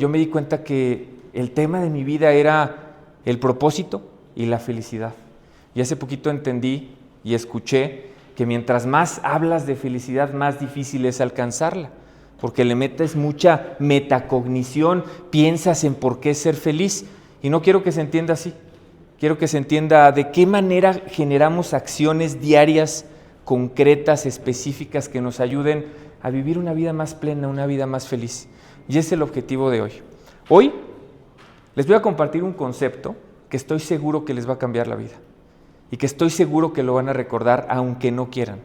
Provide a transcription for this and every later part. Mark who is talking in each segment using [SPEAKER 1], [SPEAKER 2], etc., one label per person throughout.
[SPEAKER 1] yo me di cuenta que el tema de mi vida era el propósito y la felicidad. Y hace poquito entendí y escuché que mientras más hablas de felicidad, más difícil es alcanzarla, porque le metes mucha metacognición, piensas en por qué ser feliz, y no quiero que se entienda así. Quiero que se entienda de qué manera generamos acciones diarias, concretas, específicas, que nos ayuden a vivir una vida más plena, una vida más feliz. Y ese es el objetivo de hoy. Hoy les voy a compartir un concepto que estoy seguro que les va a cambiar la vida y que estoy seguro que lo van a recordar aunque no quieran,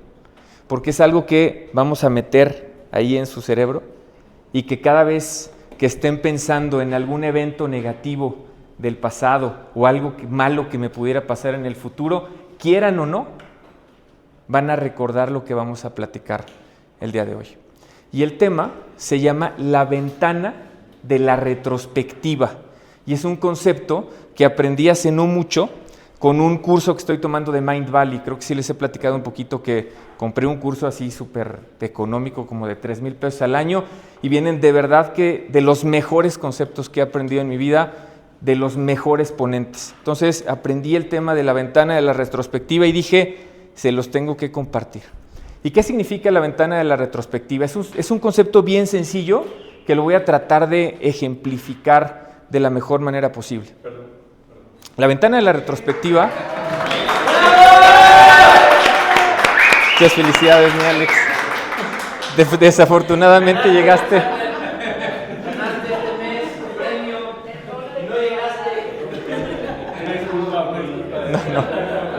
[SPEAKER 1] porque es algo que vamos a meter ahí en su cerebro y que cada vez que estén pensando en algún evento negativo del pasado o algo malo que me pudiera pasar en el futuro, quieran o no, van a recordar lo que vamos a platicar el día de hoy. Y el tema se llama la ventana de la retrospectiva. Y es un concepto que aprendí hace no mucho con un curso que estoy tomando de Mind Valley. Creo que sí les he platicado un poquito que compré un curso así súper económico, como de 3,000 pesos al año, y vienen de verdad que de los mejores conceptos que he aprendido en mi vida, de los mejores ponentes. Entonces aprendí el tema de la ventana de la retrospectiva y dije, se los tengo que compartir. ¿Y qué significa la ventana de la retrospectiva? Es un concepto bien sencillo que lo voy a tratar de ejemplificar de la mejor manera posible. La ventana de la retrospectiva... Muchas felicidades, mi Alex. Desafortunadamente llegaste... No,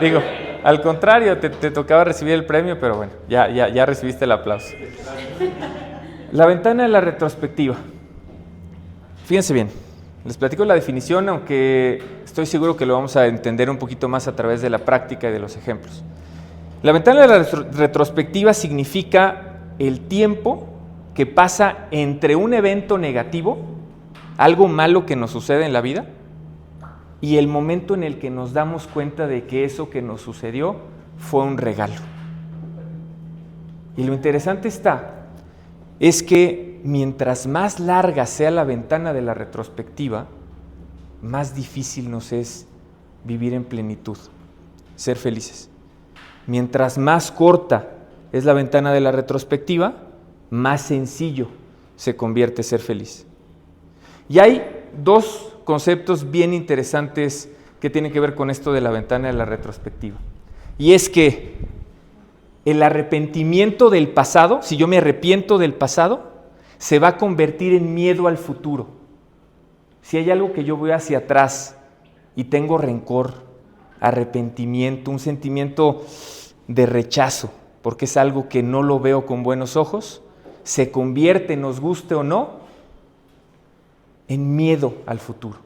[SPEAKER 1] digo, al contrario, te tocaba recibir el premio, pero bueno, ya recibiste el aplauso. La ventana de la retrospectiva. Fíjense bien, les platico la definición, aunque estoy seguro que lo vamos a entender un poquito más a través de la práctica y de los ejemplos. La ventana de la retrospectiva significa el tiempo que pasa entre un evento negativo, algo malo que nos sucede en la vida, y el momento en el que nos damos cuenta de que eso que nos sucedió fue un regalo. Y lo interesante es que mientras más larga sea la ventana de la retrospectiva, más difícil nos es vivir en plenitud, ser felices. Mientras más corta es la ventana de la retrospectiva, más sencillo se convierte ser feliz. Y hay dos conceptos bien interesantes que tienen que ver con esto de la ventana de la retrospectiva. Y es que el arrepentimiento del pasado, si yo me arrepiento del pasado, se va a convertir en miedo al futuro. Si hay algo que yo voy hacia atrás y tengo rencor, arrepentimiento, un sentimiento de rechazo, porque es algo que no lo veo con buenos ojos, se convierte, nos guste o no, en miedo al futuro.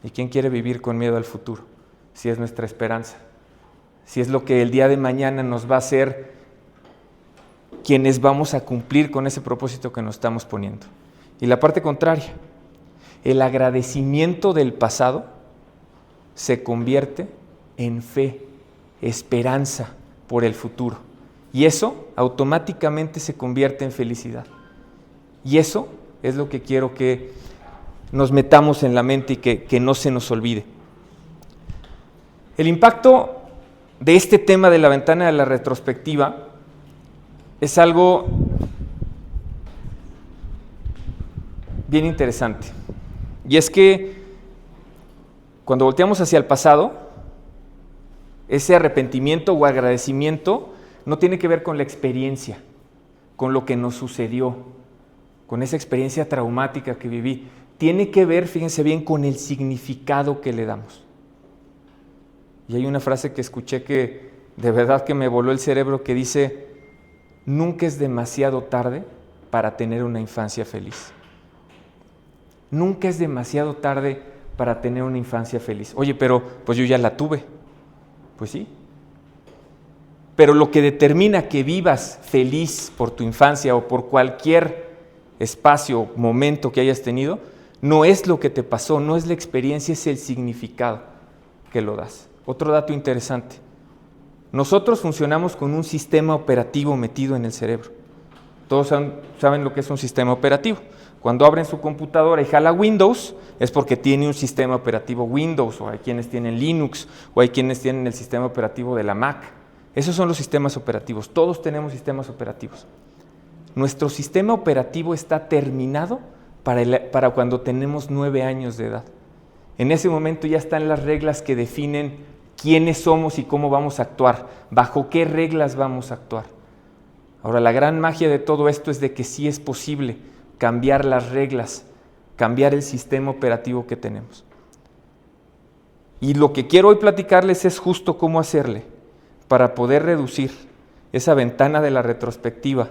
[SPEAKER 1] ¿Y quién quiere vivir con miedo al futuro? Si es nuestra esperanza, si es lo que el día de mañana nos va a hacer quienes vamos a cumplir con ese propósito que nos estamos poniendo. Y la parte contraria, el agradecimiento del pasado se convierte en fe, esperanza por el futuro. Y eso automáticamente se convierte en felicidad. Y eso es lo que quiero que nos metamos en la mente y que no se nos olvide. El impacto de este tema de la ventana de la retrospectiva es algo bien interesante. Y es que cuando volteamos hacia el pasado, ese arrepentimiento o agradecimiento no tiene que ver con la experiencia, con lo que nos sucedió, con esa experiencia traumática que viví. Tiene que ver, fíjense bien, con el significado que le damos. Y hay una frase que escuché que de verdad que me voló el cerebro que dice: nunca es demasiado tarde para tener una infancia feliz. Nunca es demasiado tarde para tener una infancia feliz. Oye, pero pues yo ya la tuve. Pues sí. Pero lo que determina que vivas feliz por tu infancia o por cualquier espacio o momento que hayas tenido, no es lo que te pasó, no es la experiencia, es el significado que lo das. Otro dato interesante. Nosotros funcionamos con un sistema operativo metido en el cerebro. Todos saben lo que es un sistema operativo. Cuando abren su computadora y jala Windows, es porque tiene un sistema operativo Windows, o hay quienes tienen Linux, o hay quienes tienen el sistema operativo de la Mac. Esos son los sistemas operativos, todos tenemos sistemas operativos. Nuestro sistema operativo está terminado para cuando tenemos 9 años de edad. En ese momento ya están las reglas que definen quiénes somos y cómo vamos a actuar, bajo qué reglas vamos a actuar. Ahora, la gran magia de todo esto es de que sí es posible cambiar las reglas, cambiar el sistema operativo que tenemos. Y lo que quiero hoy platicarles es justo cómo hacerle para poder reducir esa ventana de la retrospectiva,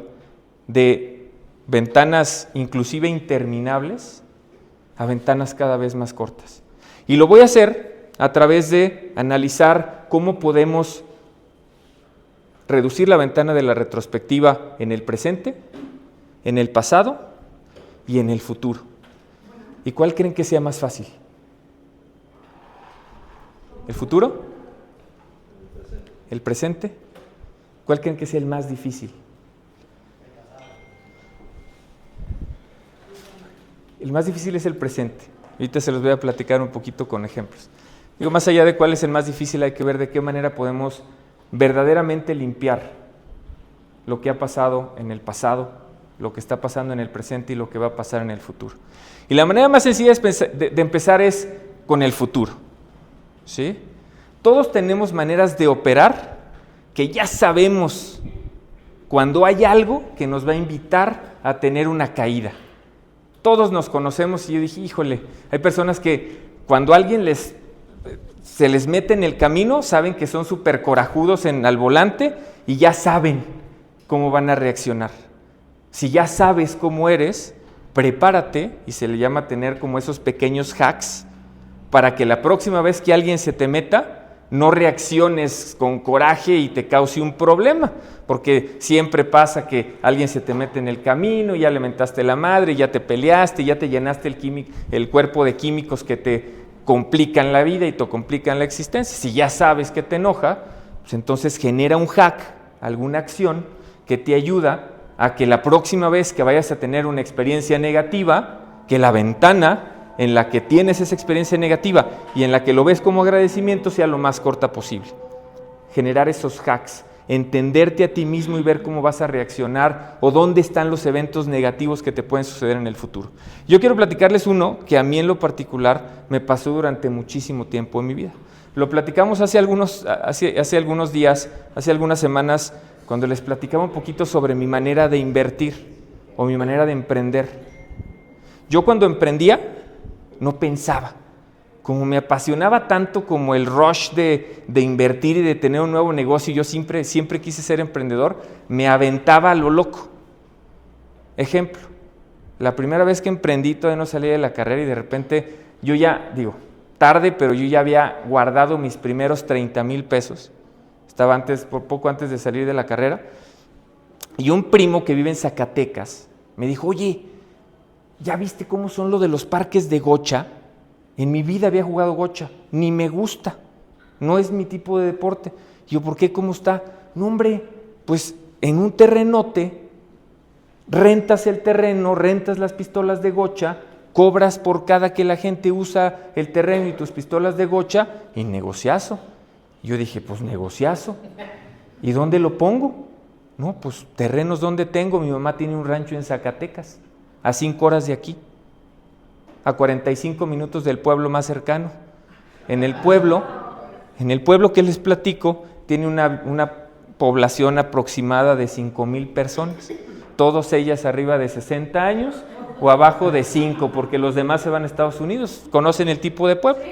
[SPEAKER 1] de ventanas inclusive interminables a ventanas cada vez más cortas. Y lo voy a hacer a través de analizar cómo podemos reducir la ventana de la retrospectiva en el presente, en el pasado y en el futuro. ¿Y cuál creen que sea más fácil? ¿El futuro? ¿El presente? ¿Cuál creen que sea el más difícil? El más difícil es el presente. Ahorita se los voy a platicar un poquito con ejemplos. Digo, más allá de cuál es el más difícil, hay que ver de qué manera podemos verdaderamente limpiar lo que ha pasado en el pasado, lo que está pasando en el presente y lo que va a pasar en el futuro. Y la manera más sencilla de empezar es con el futuro, ¿sí? Todos tenemos maneras de operar que ya sabemos cuando hay algo que nos va a invitar a tener una caída. Todos nos conocemos y yo dije, híjole, hay personas que cuando alguien se les mete en el camino, saben que son súper corajudos al volante y ya saben cómo van a reaccionar. Si ya sabes cómo eres, prepárate, y se le llama tener como esos pequeños hacks, para que la próxima vez que alguien se te meta, no reacciones con coraje y te cause un problema, porque siempre pasa que alguien se te mete en el camino y ya le mentaste la madre, ya te peleaste, ya te llenaste el cuerpo de químicos que te complican la vida y te complican la existencia. Si ya sabes que te enoja, pues entonces genera un hack, alguna acción que te ayuda a que la próxima vez que vayas a tener una experiencia negativa, que la ventana en la que tienes esa experiencia negativa y en la que lo ves como agradecimiento sea lo más corta posible. Generar esos hacks, entenderte a ti mismo y ver cómo vas a reaccionar o dónde están los eventos negativos que te pueden suceder en el futuro. Yo quiero platicarles uno que a mí en lo particular me pasó durante muchísimo tiempo en mi vida. Lo platicamos hace algunos días, hace algunas semanas, cuando les platicaba un poquito sobre mi manera de invertir o mi manera de emprender. Yo cuando emprendía no pensaba, como me apasionaba tanto como el rush de invertir y de tener un nuevo negocio, yo siempre quise ser emprendedor, me aventaba a lo loco. Ejemplo, la primera vez que emprendí todavía no salía de la carrera y de repente yo ya, tarde, pero yo ya había guardado mis primeros 30,000 pesos. Estaba poco antes de salir de la carrera, y un primo que vive en Zacatecas me dijo, oye, ¿ya viste cómo son lo de los parques de gocha? En mi vida había jugado gocha, ni me gusta, no es mi tipo de deporte. Y yo, ¿por qué? ¿Cómo está? No, hombre, pues en un terrenote, rentas el terreno, rentas las pistolas de gocha, cobras por cada que la gente usa el terreno y tus pistolas de gocha, y negociazo. Yo dije, pues negociazo. ¿Y dónde lo pongo? No, pues terrenos, ¿dónde tengo? Mi mamá tiene un rancho en Zacatecas, a 5 horas de aquí, a 45 minutos del pueblo más cercano. En el pueblo que les platico, tiene una población aproximada de 5,000 personas, todas ellas arriba de 60 años o abajo de 5, porque los demás se van a Estados Unidos. ¿Conocen el tipo de pueblo?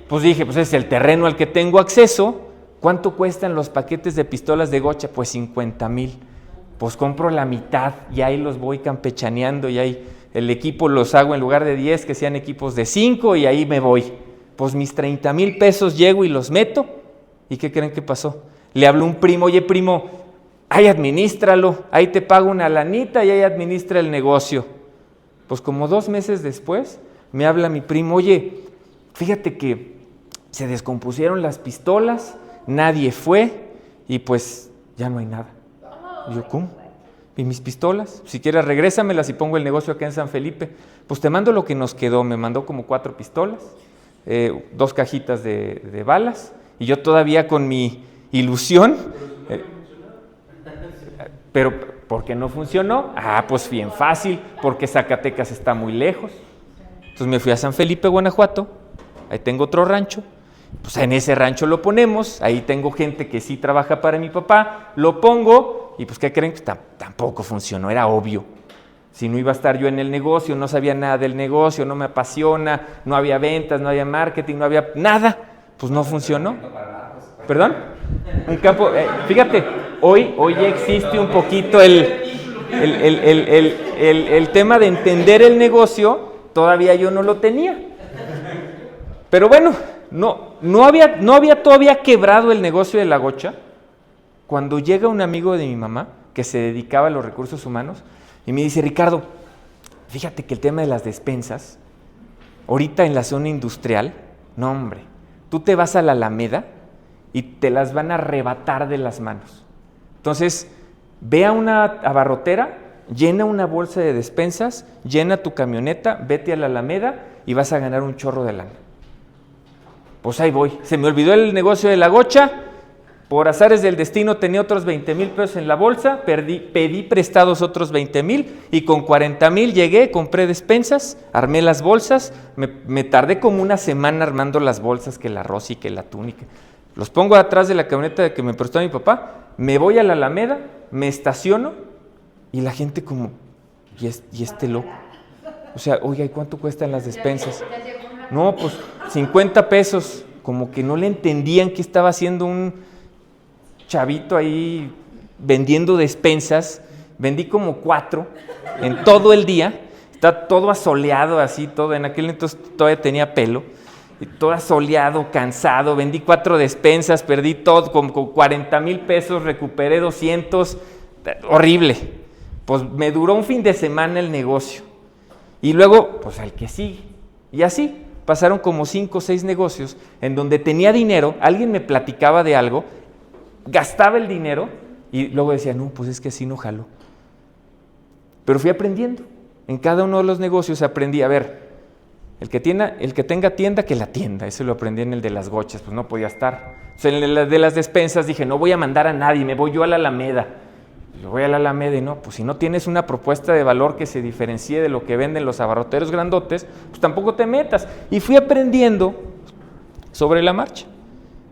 [SPEAKER 1] Pues dije, pues es el terreno al que tengo acceso. ¿Cuánto cuestan los paquetes de pistolas de gocha? Pues 50,000. Pues compro la mitad y ahí los voy campechaneando y ahí el equipo los hago en lugar de 10, que sean equipos de 5 y ahí me voy. Pues mis 30,000 pesos llego y los meto. ¿Y qué creen que pasó? Le habló un primo, oye primo, ahí administralo, ahí te pago una lanita y ahí administra el negocio. Pues como 2 meses después me habla mi primo, oye, fíjate que se descompusieron las pistolas, nadie fue y pues ya no hay nada. Y yo, ¿cómo? ¿Y mis pistolas? Si quieres regrésamelas y pongo el negocio acá en San Felipe. Pues te mando lo que nos quedó. Me mandó como 4 pistolas, 2 cajitas de balas, y yo todavía con mi ilusión. Pero ¿por qué no funcionó? Pues bien fácil, porque Zacatecas está muy lejos. Entonces me fui a San Felipe, Guanajuato, ahí tengo otro rancho, pues en ese rancho lo ponemos, ahí tengo gente que sí trabaja para mi papá, lo pongo, y pues ¿qué creen? Pues tampoco funcionó, era obvio. Si no iba a estar yo en el negocio, no sabía nada del negocio, no me apasiona, no había ventas, no había marketing, no había nada, pues no funcionó. ¿Perdón? Un campo, fíjate, hoy ya existe un poquito el tema de entender el negocio, todavía yo no lo tenía. Pero bueno, no había todavía quebrado el negocio de la gocha, cuando llega un amigo de mi mamá, que se dedicaba a los recursos humanos, y me dice, Ricardo, fíjate que el tema de las despensas, ahorita en la zona industrial, no hombre, tú te vas a la Alameda y te las van a arrebatar de las manos. Entonces, ve a una abarrotera, llena una bolsa de despensas, llena tu camioneta, vete a la Alameda y vas a ganar un chorro de lana. Pues ahí voy. Se me olvidó el negocio de la gocha, por azares del destino tenía otros 20,000 pesos en la bolsa, pedí prestados otros 20,000 y con 40,000 llegué, compré despensas, armé las bolsas, me tardé como una semana armando las bolsas, que el arroz y que la túnica. Los pongo atrás de la camioneta que me prestó mi papá, me voy a la Alameda, me estaciono y la gente como, ¿y este loco? O sea, oiga, ¿y cuánto cuestan las despensas? No, pues 50 pesos, como que no le entendían qué estaba haciendo un chavito ahí vendiendo despensas. Vendí como 4 en todo el día, está todo asoleado así, todo, en aquel entonces todavía tenía pelo, y todo asoleado, cansado, vendí 4 despensas, perdí todo, con 40,000 pesos, recuperé 200, horrible. Pues me duró un fin de semana el negocio, y luego, pues al que sigue, y así, pasaron como 5 o 6 negocios, en donde tenía dinero, alguien me platicaba de algo, gastaba el dinero, y luego decía, no, pues es que así no jaló. Pero fui aprendiendo, en cada uno de los negocios aprendí, a ver, el que tenga tienda, que la tienda. Eso lo aprendí en el de las gochas, pues no podía estar. O sea, en el de las despensas dije, no voy a mandar a nadie, me voy yo a la Alameda. Yo voy a la Alameda y no, pues si no tienes una propuesta de valor que se diferencie de lo que venden los abarroteros grandotes, pues tampoco te metas. Y fui aprendiendo sobre la marcha.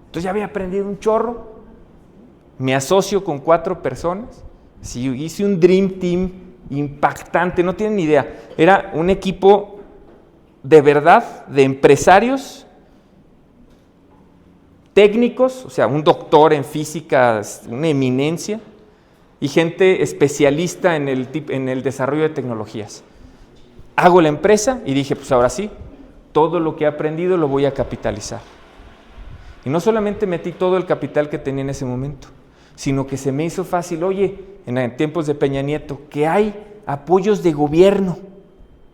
[SPEAKER 1] Entonces ya había aprendido un chorro. Me asocio con 4 personas. Sí, hice un Dream Team impactante, no tienen ni idea. Era un equipo de verdad, de empresarios, técnicos, o sea, un doctor en física, una eminencia, y gente especialista en el desarrollo de tecnologías. Hago la empresa y dije, pues ahora sí, todo lo que he aprendido lo voy a capitalizar. Y no solamente metí todo el capital que tenía en ese momento, sino que se me hizo fácil, oye, en tiempos de Peña Nieto, que hay apoyos de gobierno,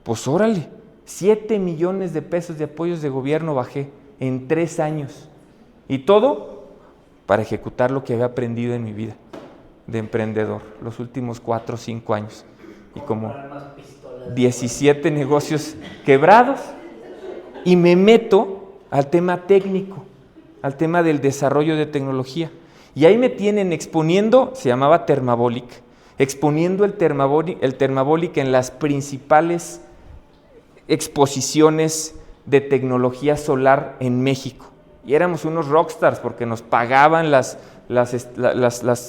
[SPEAKER 1] pues órale, 7 millones de pesos de apoyos de gobierno bajé en 3 años. Y todo para ejecutar lo que había aprendido en mi vida de emprendedor, los últimos 4 o 5 años. Y como 17 negocios quebrados. Y me meto al tema técnico, al tema del desarrollo de tecnología. Y ahí me tienen exponiendo, se llamaba Thermabolic, exponiendo el Thermabolic en las principales exposiciones de tecnología solar en México. Y éramos unos rockstars porque nos pagaban las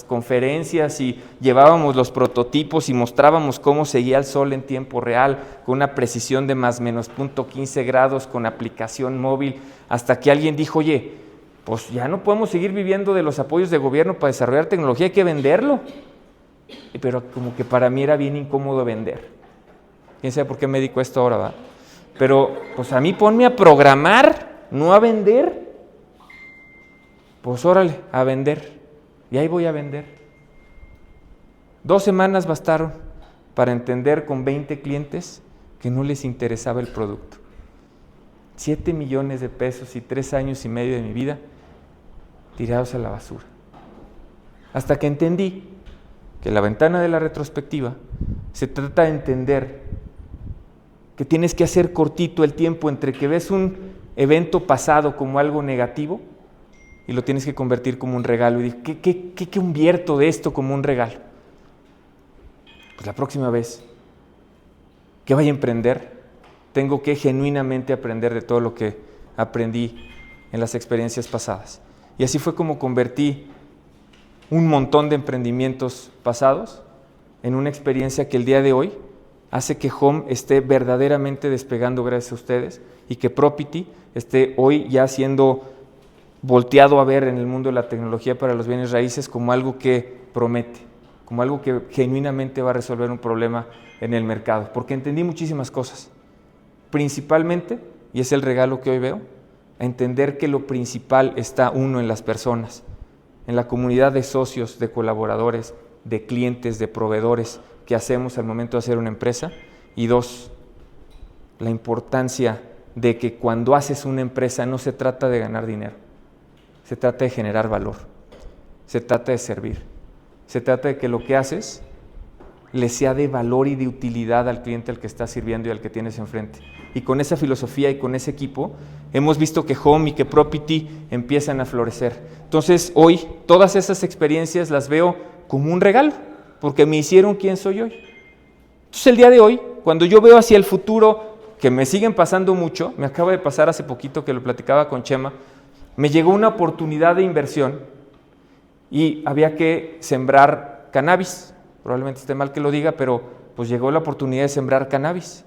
[SPEAKER 1] conferencias y llevábamos los prototipos y mostrábamos cómo seguía el sol en tiempo real, con una precisión de más menos 0.15 grados, con aplicación móvil, hasta que alguien dijo, oye, pues ya no podemos seguir viviendo de los apoyos de gobierno para desarrollar tecnología, hay que venderlo. Pero como que para mí era bien incómodo vender. Quién sabe por qué me dedico a esto ahora, ¿verdad? Pero pues a mí ponme a programar, no a vender. Pues órale, a vender. Y ahí voy a vender. 2 semanas bastaron para entender con 20 clientes que no les interesaba el producto. 7 millones de pesos y 3 años y medio de mi vida tirados a la basura. Hasta que entendí que la ventana de la retrospectiva se trata de entender que tienes que hacer cortito el tiempo entre que ves un evento pasado como algo negativo y lo tienes que convertir como un regalo. Y dices, ¿qué convierto de esto como un regalo? Pues la próxima vez que vaya a emprender, tengo que genuinamente aprender de todo lo que aprendí en las experiencias pasadas. Y así fue como convertí un montón de emprendimientos pasados en una experiencia que el día de hoy hace que Home esté verdaderamente despegando gracias a ustedes y que Property esté hoy ya siendo volteado a ver en el mundo de la tecnología para los bienes raíces como algo que promete, como algo que genuinamente va a resolver un problema en el mercado, porque entendí muchísimas cosas, principalmente, y es el regalo que hoy veo, a entender que lo principal está uno en las personas, en la comunidad de socios, de colaboradores, de clientes, de proveedores que hacemos al momento de hacer una empresa, y dos, la importancia de que cuando haces una empresa no se trata de ganar dinero, se trata de generar valor, se trata de servir, se trata de que lo que haces le sea de valor y de utilidad al cliente al que estás sirviendo y al que tienes enfrente. Y con esa filosofía y con ese equipo hemos visto que Home y que Property empiezan a florecer. Entonces hoy todas esas experiencias las veo como un regalo, porque me hicieron quien soy hoy. Entonces el día de hoy, cuando yo veo hacia el futuro, que me siguen pasando mucho, me acaba de pasar hace poquito que lo platicaba con Chema, me llegó una oportunidad de inversión y había que sembrar cannabis. Probablemente esté mal que lo diga, pero pues llegó la oportunidad de sembrar cannabis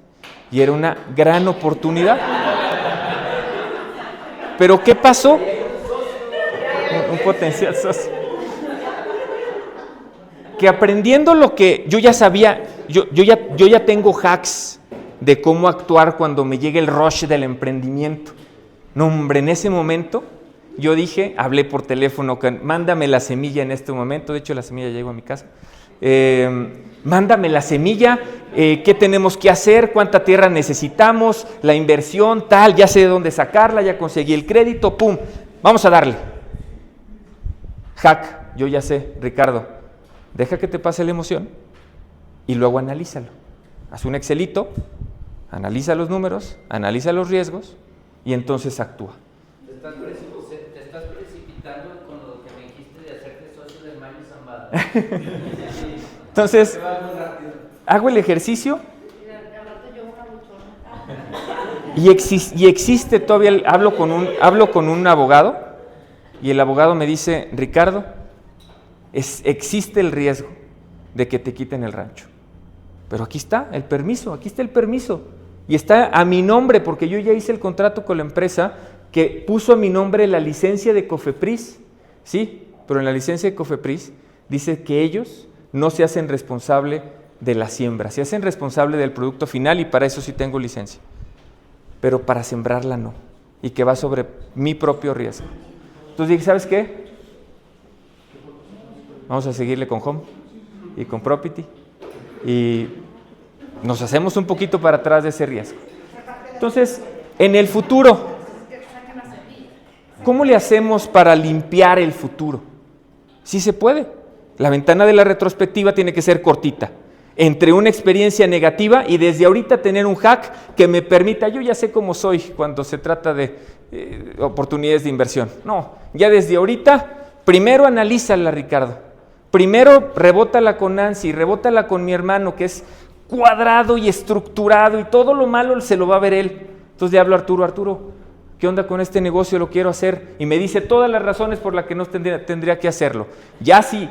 [SPEAKER 1] y era una gran oportunidad. Pero ¿qué pasó? Un potencial socio. Que aprendiendo lo que yo ya sabía, yo ya tengo hacks de cómo actuar cuando me llegue el rush del emprendimiento. No, hombre, en ese momento yo dije, hablé por teléfono, mándame la semilla en este momento, de hecho la semilla llegó a mi casa, mándame la semilla, qué tenemos que hacer, cuánta tierra necesitamos, la inversión, tal, ya sé de dónde sacarla, ya conseguí el crédito, pum, vamos a darle. Hack, yo ya sé, Ricardo, deja que te pase la emoción y luego analízalo. Haz un Excelito, analiza los números, analiza los riesgos y entonces actúa.
[SPEAKER 2] Te estás precipitando con lo que me dijiste de hacerte socio del Mayo Zambada.
[SPEAKER 1] Entonces, hago el ejercicio y existe todavía, hablo con un abogado y el abogado me dice, Ricardo, existe el riesgo de que te quiten el rancho. Pero aquí está el permiso, y está a mi nombre porque yo ya hice el contrato con la empresa que puso a mi nombre la licencia de Cofepris, sí, pero en la licencia de Cofepris dice que ellos no se hacen responsable de la siembra, se hacen responsable del producto final y para eso sí tengo licencia, pero para sembrarla no, y que va sobre mi propio riesgo. Entonces dije, ¿sabes qué? Vamos a seguirle con Home y con Property y nos hacemos un poquito para atrás de ese riesgo. Entonces, en el futuro, ¿cómo le hacemos para limpiar el futuro? Sí se puede. La ventana de la retrospectiva tiene que ser cortita, entre una experiencia negativa y desde ahorita tener un hack que me permita, yo ya sé cómo soy cuando se trata de oportunidades de inversión. No, ya desde ahorita, primero analízala, Ricardo. Primero rebótala con Nancy, rebótala con mi hermano que es cuadrado y estructurado y todo lo malo se lo va a ver él. Entonces le hablo a Arturo, ¿qué onda con este negocio? Lo quiero hacer. Y me dice todas las razones por las que no tendría que hacerlo. Ya si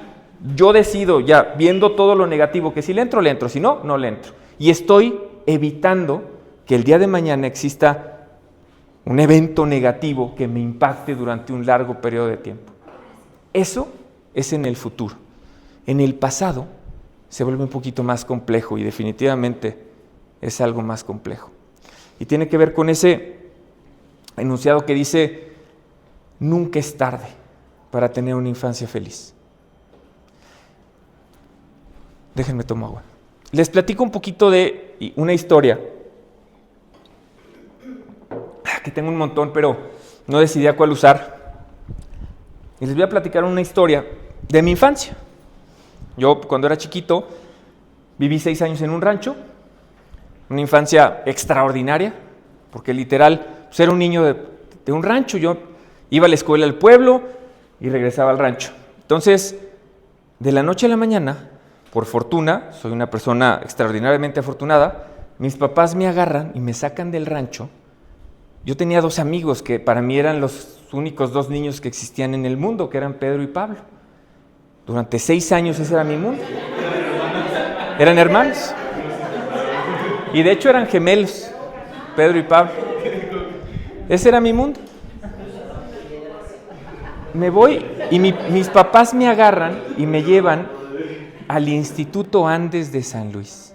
[SPEAKER 1] yo decido, ya viendo todo lo negativo, que si le entro, si no, no le entro. Y estoy evitando que el día de mañana exista un evento negativo que me impacte durante un largo periodo de tiempo. Eso es en el futuro. En el pasado se vuelve un poquito más complejo y definitivamente es algo más complejo. Y tiene que ver con ese enunciado que dice, nunca es tarde para tener una infancia feliz. Déjenme tomar agua. Les platico un poquito de una historia, que tengo un montón, pero no decidí a cuál usar. Y les voy a platicar una historia de mi infancia. Yo cuando era chiquito viví 6 años en un rancho, una infancia extraordinaria, porque literal pues era un niño de un rancho. Yo iba a la escuela al pueblo y regresaba al rancho. Entonces, de la noche a la mañana, por fortuna, soy una persona extraordinariamente afortunada, mis papás me agarran y me sacan del rancho. Yo tenía 2 amigos que para mí eran los únicos 2 niños que existían en el mundo, que eran Pedro y Pablo. Durante 6 años ese era mi mundo. Eran hermanos. Y de hecho eran gemelos, Pedro y Pablo. Ese era mi mundo. Me voy y mis papás me agarran y me llevan al Instituto Andes de San Luis.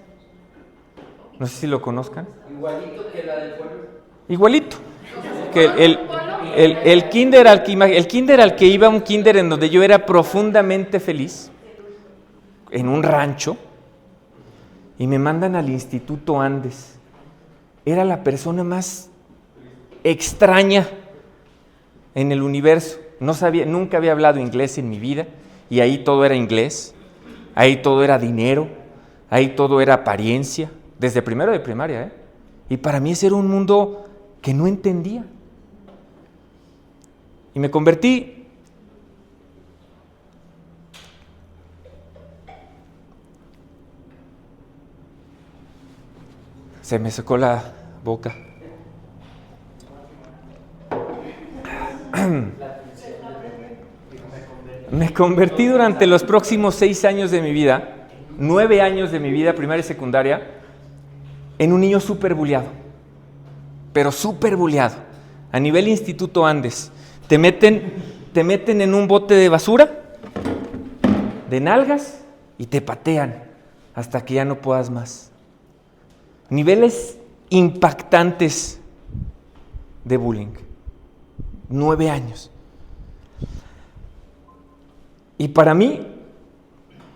[SPEAKER 1] No sé si lo conozcan.
[SPEAKER 2] Igualito que la del pueblo.
[SPEAKER 1] Igualito. Que el kinder al que iba, un kinder en donde yo era profundamente feliz, en un rancho, y me mandan al Instituto Andes. Era la persona más extraña en el universo. No sabía, nunca había hablado inglés en mi vida, y ahí todo era inglés, ahí todo era dinero, ahí todo era apariencia, desde primero de primaria, Y para mí ese era un mundo que no entendía. Y me convertí se me secó la boca. Me convertí durante los próximos 6 años de mi vida, 9 años de mi vida, primaria y secundaria, en un niño súper buleado, pero súper buleado, a nivel Instituto Andes. Te meten en un bote de basura, de nalgas, y te patean hasta que ya no puedas más. Niveles impactantes de bullying. 9 años. Y para mí,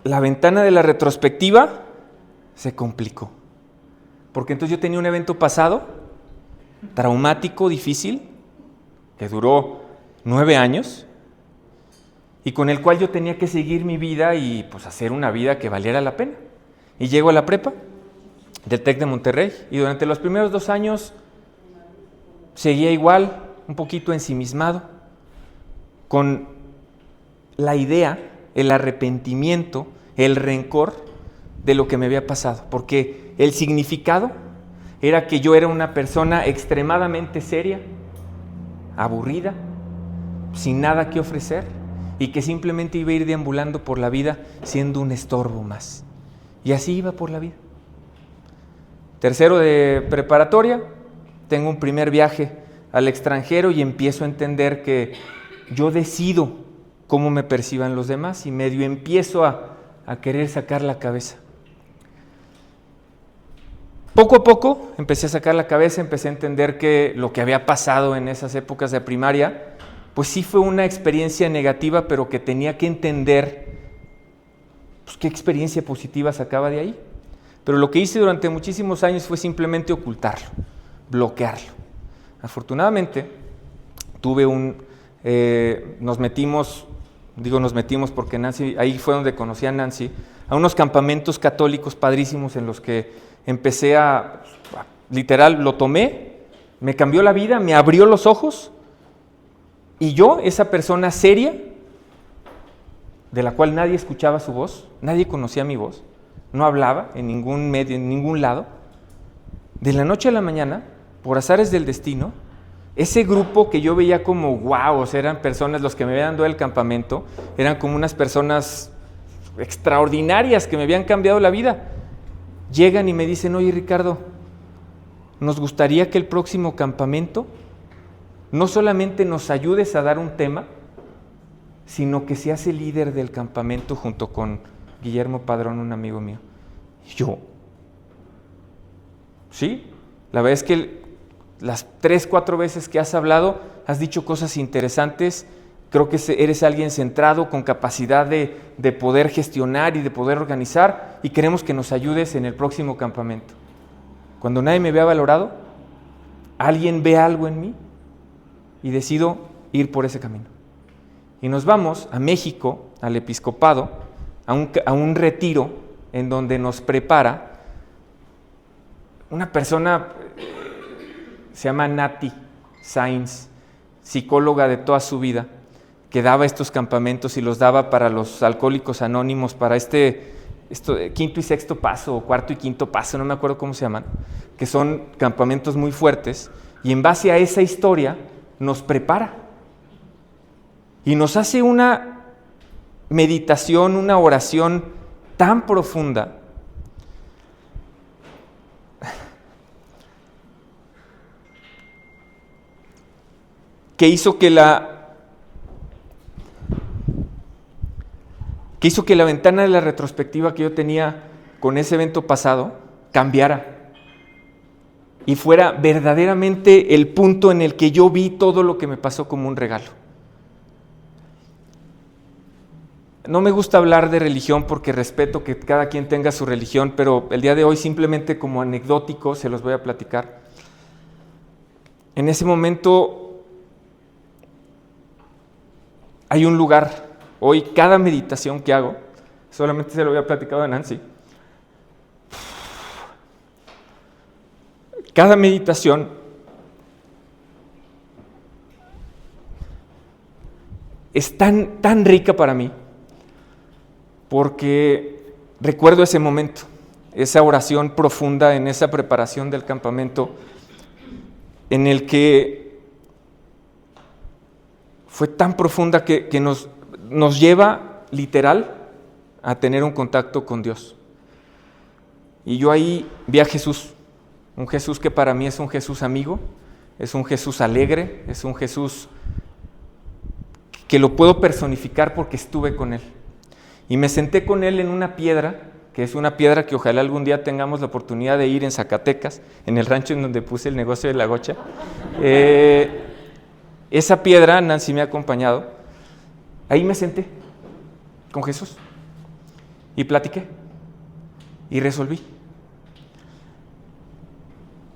[SPEAKER 1] la ventana de la retrospectiva se complicó. Porque entonces yo tenía un evento pasado, traumático, difícil, que duró 9 años, y con el cual yo tenía que seguir mi vida y pues hacer una vida que valiera la pena. Y llego a la prepa del TEC de Monterrey, y durante los primeros 2 años seguía igual, un poquito ensimismado, con la idea, el arrepentimiento, el rencor de lo que me había pasado, porque el significado era que yo era una persona extremadamente seria, aburrida, sin nada que ofrecer, y que simplemente iba a ir deambulando por la vida siendo un estorbo más. Y así iba por la vida. Tercero de preparatoria, tengo un primer viaje al extranjero y empiezo a entender que yo decido cómo me perciban los demás, y medio empiezo a querer sacar la cabeza. Poco a poco empecé a sacar la cabeza, empecé a entender que lo que había pasado en esas épocas de primaria, pues sí fue una experiencia negativa, pero que tenía que entender pues, qué experiencia positiva sacaba de ahí. Pero lo que hice durante muchísimos años fue simplemente ocultarlo, bloquearlo. Afortunadamente, nos metimos porque Nancy, ahí fue donde conocí a Nancy, a unos campamentos católicos padrísimos en los que empecé literal, lo tomé, me cambió la vida, me abrió los ojos, y yo, esa persona seria, de la cual nadie escuchaba su voz, nadie conocía mi voz, no hablaba en ningún medio, en ningún lado, de la noche a la mañana, por azares del destino, ese grupo que yo veía como wow, o sea, eran personas, los que me habían dado el campamento, eran como unas personas extraordinarias que me habían cambiado la vida. Llegan y me dicen, oye Ricardo, nos gustaría que el próximo campamento no solamente nos ayudes a dar un tema, sino que seas el líder del campamento junto con Guillermo Padrón, un amigo mío. Y yo, sí, la verdad es que las 3-4 veces que has hablado, has dicho cosas interesantes. Creo que eres alguien centrado, con capacidad de poder gestionar y de poder organizar, y queremos que nos ayudes en el próximo campamento. Cuando nadie me había valorado, alguien ve algo en mí y decido ir por ese camino. Y nos vamos a México, al episcopado, a un retiro en donde nos prepara una persona, se llama Nati Sainz, psicóloga de toda su vida, que daba estos campamentos y los daba para los alcohólicos anónimos, para quinto y sexto paso, o cuarto y quinto paso, no me acuerdo cómo se llaman, que son campamentos muy fuertes, y en base a esa historia nos prepara y nos hace una meditación, una oración tan profunda que hizo que la ventana de la retrospectiva que yo tenía con ese evento pasado cambiara y fuera verdaderamente el punto en el que yo vi todo lo que me pasó como un regalo. No me gusta hablar de religión porque respeto que cada quien tenga su religión, pero el día de hoy simplemente como anecdótico se los voy a platicar. En ese momento hay un lugar. Hoy cada meditación que hago, solamente se lo había platicado a Nancy, cada meditación es tan rica para mí, porque recuerdo ese momento, esa oración profunda en esa preparación del campamento, en el que fue tan profunda que nos lleva literal a tener un contacto con Dios. Y yo ahí vi a Jesús, un Jesús que para mí es un Jesús amigo, es un Jesús alegre, es un Jesús que lo puedo personificar porque estuve con Él. Y me senté con Él en una piedra, que es una piedra que ojalá algún día tengamos la oportunidad de ir en Zacatecas, en el rancho en donde puse el negocio de la gocha. Esa piedra, Nancy me ha acompañado, ahí me senté con Jesús y platiqué y resolví.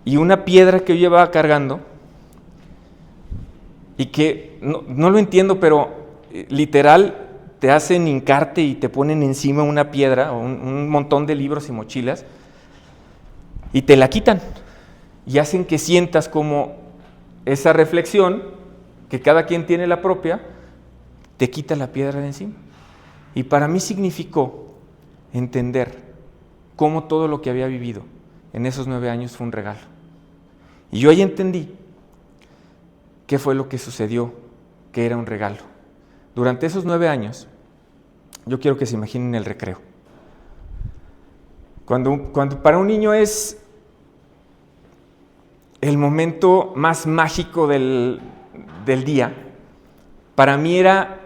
[SPEAKER 1] Y una piedra que yo llevaba cargando y que no lo entiendo, pero literal te hacen hincarte y te ponen encima una piedra o un montón de libros y mochilas y te la quitan y hacen que sientas como esa reflexión, que cada quien tiene la propia, te quita la piedra de encima. Y para mí significó entender cómo todo lo que había vivido en esos 9 años fue un regalo. Y yo ahí entendí qué fue lo que sucedió, que era un regalo. Durante esos 9 años, yo quiero que se imaginen el recreo. Cuando para un niño es el momento más mágico del día, para mí era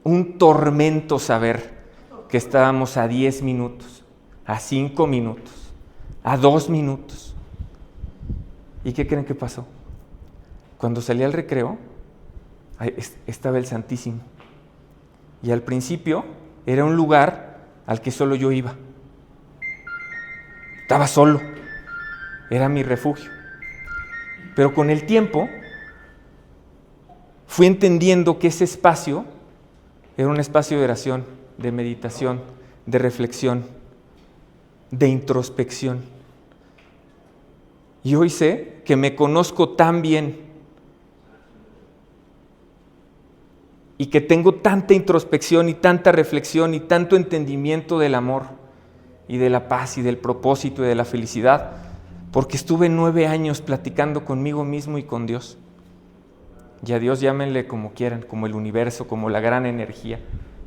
[SPEAKER 1] un tormento saber que estábamos a 10 minutos, a 5 minutos, a 2 minutos. ¿Y qué creen que pasó? Cuando salí al recreo, estaba el Santísimo. Y al principio era un lugar al que solo yo iba. Estaba solo, era mi refugio. Pero con el tiempo fui entendiendo que ese espacio era un espacio de oración, de meditación, de reflexión, de introspección. Y hoy sé que me conozco tan bien y que tengo tanta introspección y tanta reflexión y tanto entendimiento del amor y de la paz y del propósito y de la felicidad, porque estuve 9 años platicando conmigo mismo y con Dios. Y a Dios llámenle como quieran, como el universo, como la gran energía.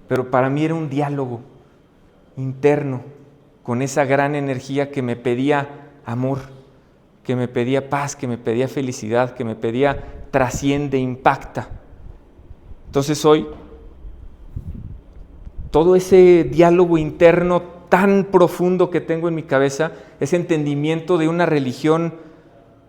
[SPEAKER 1] Pero para mí era un diálogo interno con esa gran energía que me pedía amor, que me pedía paz, que me pedía felicidad, que me pedía trasciende, impacta. Entonces hoy, todo ese diálogo interno tan profundo que tengo en mi cabeza, ese entendimiento de una religión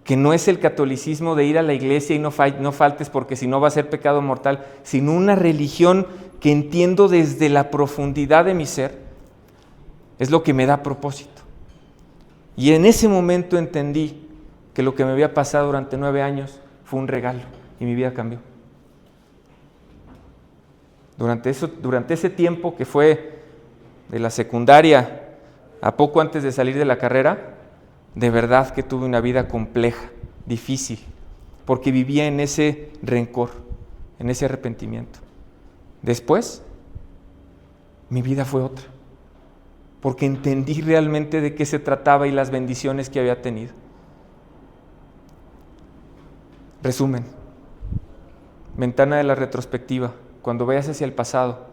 [SPEAKER 1] que no es el catolicismo de ir a la iglesia y no faltes porque si no va a ser pecado mortal, sino una religión que entiendo desde la profundidad de mi ser, es lo que me da propósito. Y en ese momento entendí que lo que me había pasado durante 9 años fue un regalo y mi vida cambió. Durante ese tiempo que fue de la secundaria a poco antes de salir de la carrera, de verdad que tuve una vida compleja, difícil, porque vivía en ese rencor, en ese arrepentimiento. Después, mi vida fue otra, porque entendí realmente de qué se trataba y las bendiciones que había tenido. Resumen, ventana de la retrospectiva, cuando veas hacia el pasado,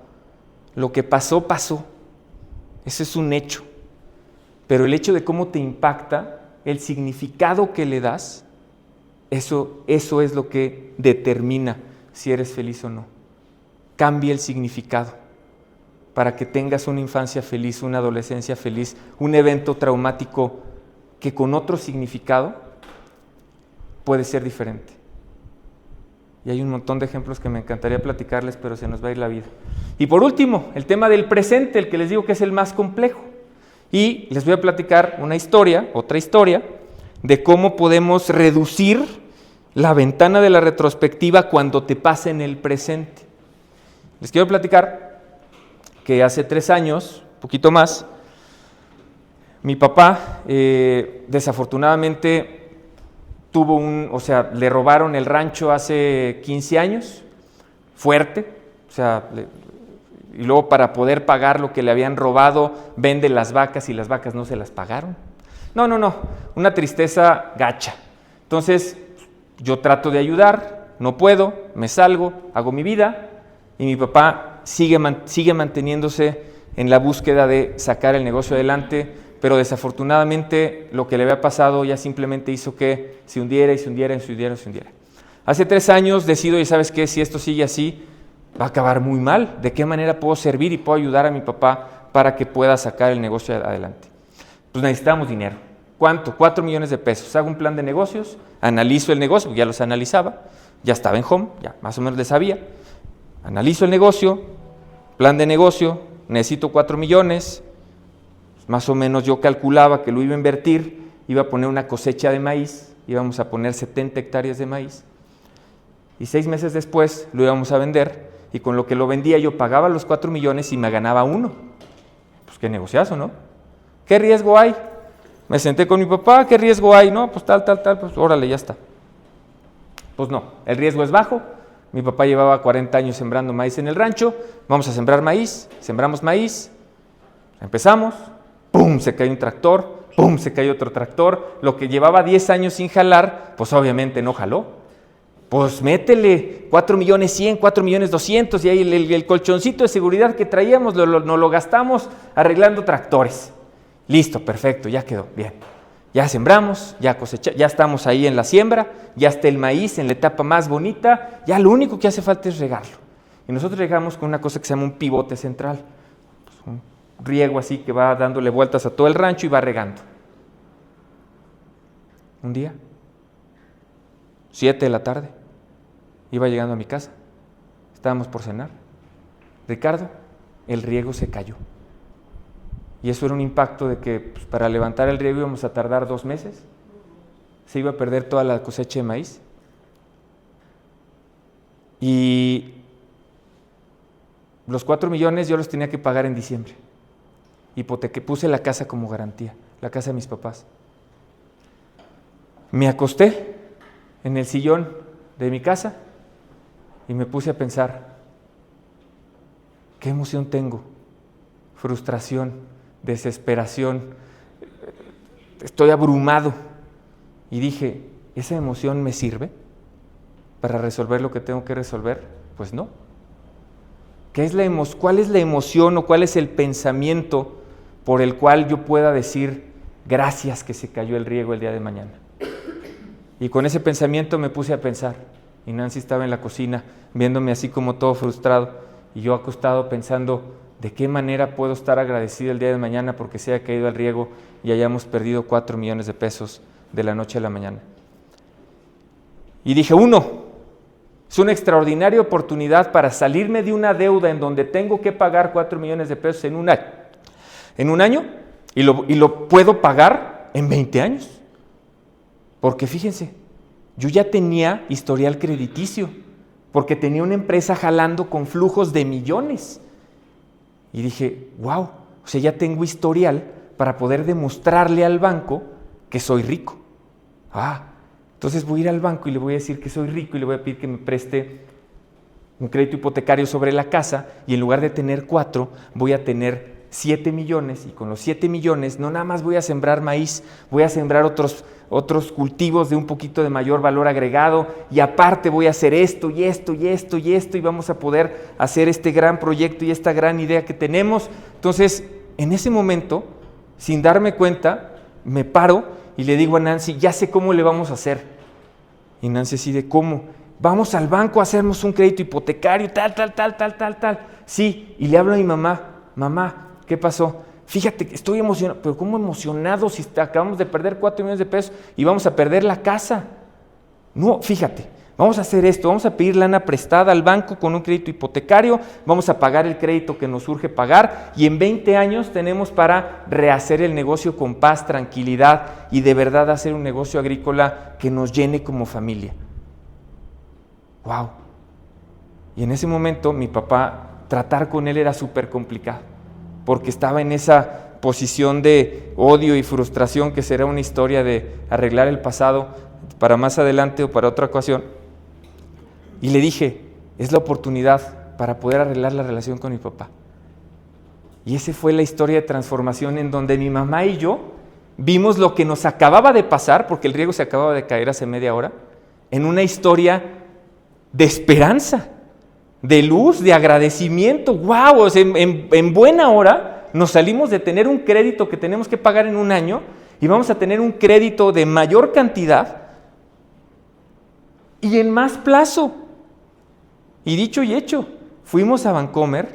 [SPEAKER 1] lo que pasó, pasó. Ese es un hecho. Pero el hecho de cómo te impacta, el significado que le das, eso es lo que determina si eres feliz o no. Cambia el significado para que tengas una infancia feliz, una adolescencia feliz, un evento traumático que con otro significado puede ser diferente. Y hay un montón de ejemplos que me encantaría platicarles, pero se nos va a ir la vida. Y por último, el tema del presente, el que les digo que es el más complejo. Y les voy a platicar otra historia, de cómo podemos reducir la ventana de la retrospectiva cuando te pasa en el presente. Les quiero platicar que hace 3 años, un poquito más, mi papá desafortunadamente le robaron el rancho hace 15 años, fuerte, y luego para poder pagar lo que le habían robado, vende las vacas y las vacas no se las pagaron. No, una tristeza gacha. Entonces, yo trato de ayudar, no puedo, me salgo, hago mi vida, y mi papá sigue manteniéndose en la búsqueda de sacar el negocio adelante, pero desafortunadamente lo que le había pasado ya simplemente hizo que se hundiera. Hace 3 años decido, y ¿sabes qué? Si esto sigue así, va a acabar muy mal. ¿De qué manera puedo servir y puedo ayudar a mi papá para que pueda sacar el negocio adelante? Pues necesitamos dinero. ¿Cuánto? 4 millones de pesos. Hago un plan de negocios, analizo el negocio, ya los analizaba, ya estaba en home, ya más o menos le sabía. Analizo el negocio, plan de negocio, necesito 4 millones, más o menos yo calculaba que lo iba a invertir, iba a poner una cosecha de maíz, íbamos a poner 70 hectáreas de maíz, y 6 meses después lo íbamos a vender, y con lo que lo vendía yo pagaba los 4 millones y me ganaba 1. Pues qué negociazo, ¿no? ¿Qué riesgo hay? Me senté con mi papá, ¿qué riesgo hay? No, pues tal, pues órale, ya está. Pues no, el riesgo es bajo. Mi papá llevaba 40 años sembrando maíz en el rancho, vamos a sembrar maíz, sembramos maíz, empezamos, ¡pum!, se cae un tractor, ¡pum!, se cae otro tractor, lo que llevaba 10 años sin jalar, pues obviamente no jaló. Pues métele 4 millones 100, 4 millones 200, y ahí el colchoncito de seguridad que traíamos nos lo gastamos arreglando tractores. Listo, perfecto, ya quedó, bien. Ya sembramos, ya cosechamos, ya estamos ahí en la siembra, ya está el maíz en la etapa más bonita, ya lo único que hace falta es regarlo. Y nosotros regamos con una cosa que se llama un pivote central, pues un riego así que va dándole vueltas a todo el rancho y va regando. Un día, 7 de la tarde, iba llegando a mi casa, estábamos por cenar. Ricardo, el riego se cayó. Y eso era un impacto de que pues, para levantar el riego íbamos a tardar 2 meses, se iba a perder toda la cosecha de maíz. Y los 4 millones yo los tenía que pagar en diciembre. Puse la casa como garantía, la casa de mis papás. Me acosté en el sillón de mi casa y me puse a pensar, ¿qué emoción tengo? Frustración, desesperación, estoy abrumado. Y dije, ¿esa emoción me sirve para resolver lo que tengo que resolver? Pues no. ¿Cuál es la emoción o cuál es el pensamiento por el cual yo pueda decir gracias que se cayó el riego el día de mañana? Y con ese pensamiento me puse a pensar, y Nancy estaba en la cocina viéndome así como todo frustrado, y yo acostado pensando, ¿de qué manera puedo estar agradecido el día de mañana porque se haya caído el riego y hayamos perdido 4 millones de pesos de la noche a la mañana? Y dije, 1, es una extraordinaria oportunidad para salirme de una deuda en donde tengo que pagar 4 millones de pesos en un año, y lo puedo pagar en 20 años. Porque fíjense, yo ya tenía historial crediticio, porque tenía una empresa jalando con flujos de millones. Y dije, wow, O sea, ya tengo historial para poder demostrarle al banco que soy rico. Entonces voy a ir al banco y le voy a decir que soy rico y le voy a pedir que me preste un crédito hipotecario sobre la casa y en lugar de tener 4, voy a tener 7 millones y con los 7 millones no nada más voy a sembrar maíz, voy a sembrar otros cultivos de un poquito de mayor valor agregado y aparte voy a hacer esto y esto y esto y esto y vamos a poder hacer este gran proyecto y esta gran idea que tenemos. Entonces, en ese momento, sin darme cuenta, me paro y le digo a Nancy, ya sé cómo le vamos a hacer. Y Nancy así de, ¿cómo? Vamos al banco a hacernos un crédito hipotecario, tal. Sí, y le hablo a mi mamá, ¿qué pasó? Fíjate que estoy emocionado, pero ¿cómo emocionado si acabamos de perder 4 millones de pesos y vamos a perder la casa? No, fíjate, vamos a hacer esto, vamos a pedir lana prestada al banco con un crédito hipotecario, vamos a pagar el crédito que nos urge pagar y en 20 años tenemos para rehacer el negocio con paz, tranquilidad y de verdad hacer un negocio agrícola que nos llene como familia. ¡Wow! Y en ese momento mi papá, tratar con él era súper complicado, porque estaba en esa posición de odio y frustración que será una historia de arreglar el pasado para más adelante o para otra ocasión. Y le dije, es la oportunidad para poder arreglar la relación con mi papá. Y esa fue la historia de transformación en donde mi mamá y yo vimos lo que nos acababa de pasar, porque el riego se acababa de caer hace media hora, en una historia de esperanza, de luz, de agradecimiento. ¡Wow! O sea, en buena hora nos salimos de tener un crédito que tenemos que pagar en un año y vamos a tener un crédito de mayor cantidad y en más plazo. Y dicho y hecho, fuimos a Bancomer,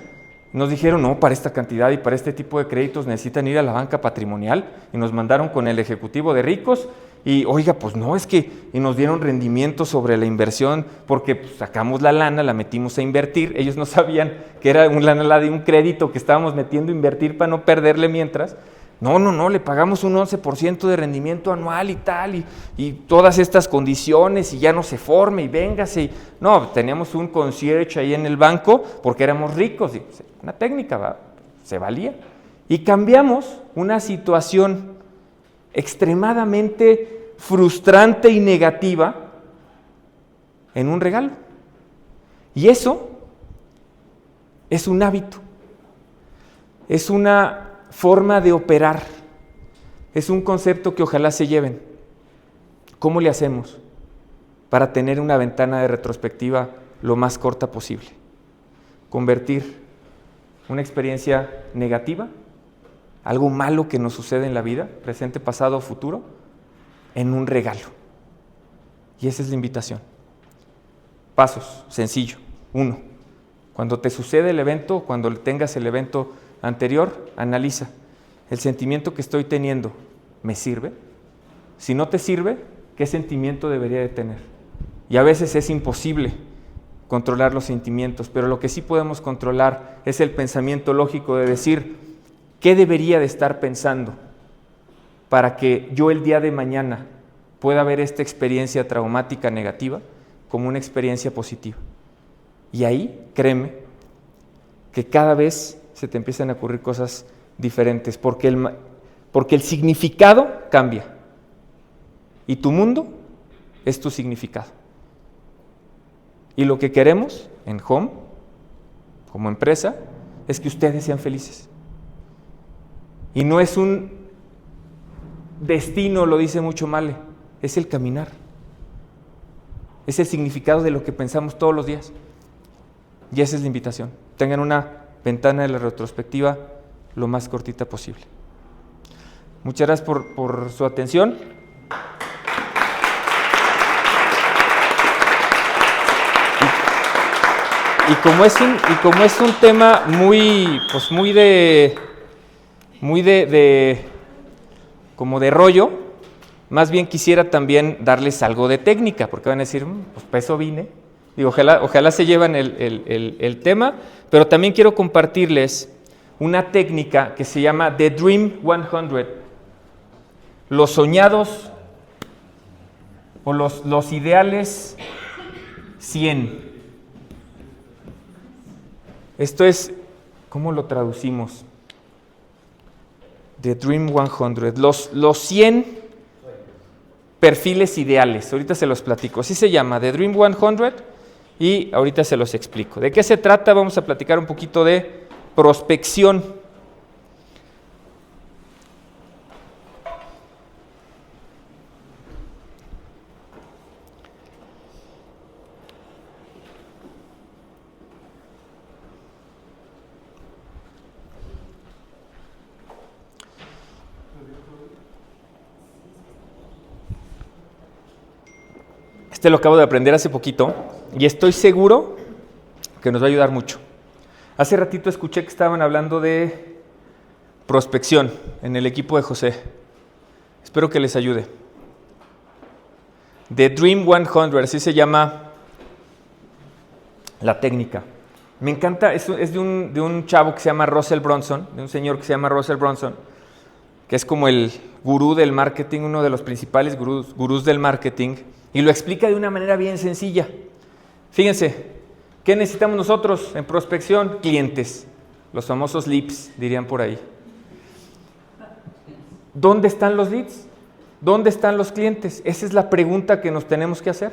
[SPEAKER 1] nos dijeron, no, para esta cantidad y para este tipo de créditos necesitan ir a la banca patrimonial y nos mandaron con el ejecutivo de ricos. Y oiga, pues no, es que y nos dieron rendimiento sobre la inversión porque pues, sacamos la lana, la metimos a invertir. Ellos no sabían que era la de un crédito que estábamos metiendo a invertir para no perderle mientras. No, le pagamos un 11% de rendimiento anual y tal, y todas estas condiciones, y ya no se forme, y véngase. No, teníamos un concierge ahí en el banco porque éramos ricos, y una técnica, se valía. Y cambiamos una situación extremadamente frustrante y negativa en un regalo. Y eso es un hábito, es una forma de operar, es un concepto que ojalá se lleven. ¿Cómo le hacemos para tener una ventana de retrospectiva lo más corta posible? Convertir una experiencia negativa, algo malo que nos sucede en la vida, presente, pasado o futuro, en un regalo. Y esa es la invitación. Pasos, sencillo. 1. Cuando te sucede el evento, cuando tengas el evento anterior, analiza. ¿El sentimiento que estoy teniendo me sirve? Si no te sirve, ¿qué sentimiento debería de tener? Y a veces es imposible controlar los sentimientos, pero lo que sí podemos controlar es el pensamiento lógico de decir, ¿qué debería de estar pensando para que yo el día de mañana pueda ver esta experiencia traumática negativa como una experiencia positiva? Y ahí, créeme, que cada vez se te empiezan a ocurrir cosas diferentes, porque el significado cambia y tu mundo es tu significado. Y lo que queremos en Home, como empresa, es que ustedes sean felices. Y no es un destino, lo dice mucho Male, es el caminar. Es el significado de lo que pensamos todos los días. Y esa es la invitación. Tengan una ventana de la retrospectiva lo más cortita posible. Muchas gracias por su atención. Y como es un tema muy como de rollo, más bien quisiera también darles algo de técnica, porque van a decir, pues para eso vine. Digo, ojalá se lleven el tema, pero también quiero compartirles una técnica que se llama The Dream 100, los soñados o los ideales 100. Esto es, ¿cómo lo traducimos? The Dream 100, los 100 perfiles ideales. Ahorita se los platico. Así se llama, The Dream 100, y ahorita se los explico. ¿De qué se trata? Vamos a platicar un poquito de prospección. Este lo acabo de aprender hace poquito y estoy seguro que nos va a ayudar mucho. Hace ratito escuché que estaban hablando de prospección en el equipo de José. Espero que les ayude. The Dream 100, así se llama la técnica. Me encanta, es de un chavo que se llama Russell Brunson, de un señor que se llama Russell Brunson, que es como el gurú del marketing, uno de los principales gurús del marketing, y lo explica de una manera bien sencilla. Fíjense, ¿qué necesitamos nosotros en prospección? Clientes, los famosos leads, dirían por ahí. ¿Dónde están los leads? ¿Dónde están los clientes? Esa es la pregunta que nos tenemos que hacer.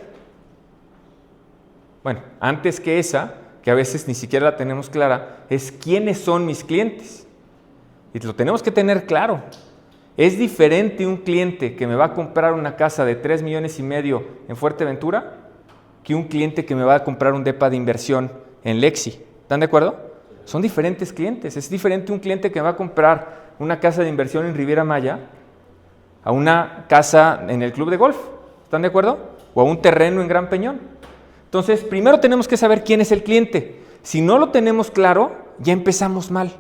[SPEAKER 1] Bueno, antes que esa, que a veces ni siquiera la tenemos clara, es ¿quiénes son mis clientes? Y lo tenemos que tener claro. ¿Es diferente un cliente que me va a comprar una casa de 3,5 millones en Fuerteventura que un cliente que me va a comprar un depa de inversión en Lexi? ¿Están de acuerdo? Son diferentes clientes. Es diferente un cliente que va a comprar una casa de inversión en Riviera Maya a una casa en el club de golf. ¿Están de acuerdo? O a un terreno en Gran Peñón. Entonces, primero tenemos que saber quién es el cliente. Si no lo tenemos claro, ya empezamos mal.